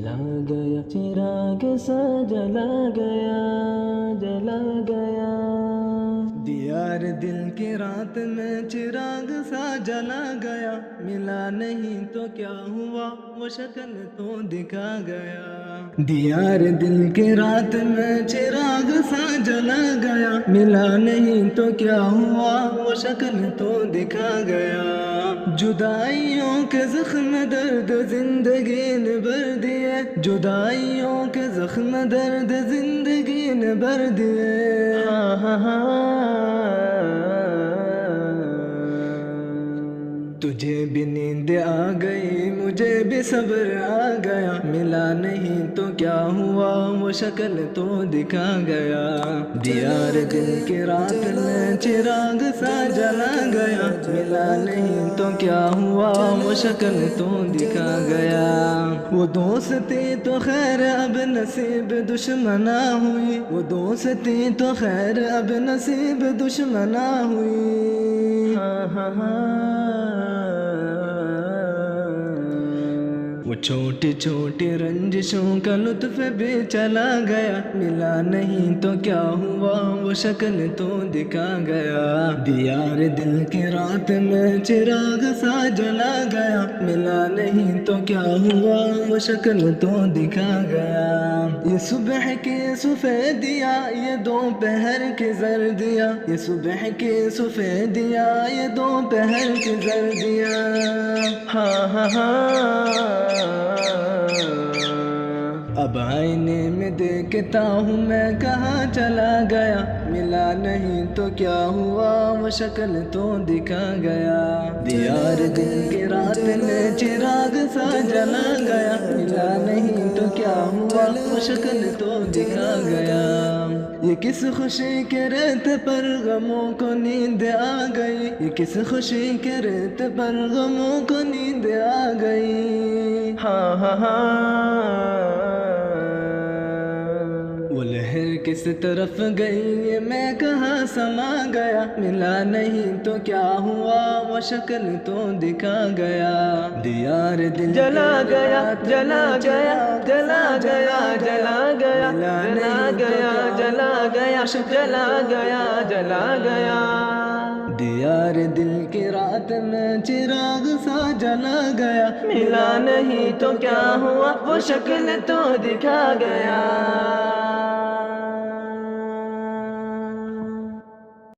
جلا گیا چراغ سا جلا گیا جلا گیا. دیار دل کی رات میں چراغ سا جلا گیا، ملا نہیں تو کیا ہوا وہ شکل تو دکھا گیا. دیار دل کی رات میں چراغ سا جلا گیا، ملا نہیں تو کیا ہوا وہ شکل تو دکھا گیا. جدائیوں کے زخم درد زندگی نے بھر دیے، جدائیوں کے زخم درد زندگی نے بھر دیے. تجھے بھی نیند آ گئی مجھے بھی صبر آ گیا، ملا نہیں تو کیا ہوا وہ شکل تو دکھا گیا. دیار دل کی رات میں چراغ سا جلا گیا، ملا نہیں تو کیا ہوا وہ شکل تو دکھا گیا. وہ دوستی تو خیر اب نصیب دشمنا ہوئی، وہ دوستی تو خیر اب نصیب دشمنا ہوئی. وہ چھوٹی چھوٹی رنجشوں کا لطف بھی چلا گیا، ملا نہیں تو کیا ہوا وہ شکل تو دکھا گیا. دیار دل کی رات میں چراغ سا جلا گیا، ملا نہیں تو کیا ہوا وہ شکل تو دکھا گیا. یہ صبح کی سفیدیا یہ دوپہر کی زردیا، یہ صبح کی سفیدیا یہ دوپہر کی زردیا. اب آئینے میں دیکھتا ہوں میں کہاں چلا گیا، ملا نہیں تو کیا ہوا وہ شکل تو دکھا گیا. دیار دل کی رات میں چراغ سا جلا گیا، ملا نہیں تو کیا ہوا وہ شکل تو دکھا گیا. یہ کس خوشی کے ریت پر غموں کو نیند آ گئی، یہ کس خوشی کے ریت پر غموں کو نیند آ گئی. وہ لہر کس طرف گئی یہ میں کہاں سما گیا، ملا نہیں تو کیا ہوا وہ شکل تو دکھا گیا. دیار دل جلا گیا جلا گیا جلا گیا جلا گیا جلا گیا جلا گیا جلا گیا جلا گیا. دیار دل کی رات میں چراغ سا جلا گیا، ملا نہیں تو کیا ہوا وہ شکل تو دکھا گیا.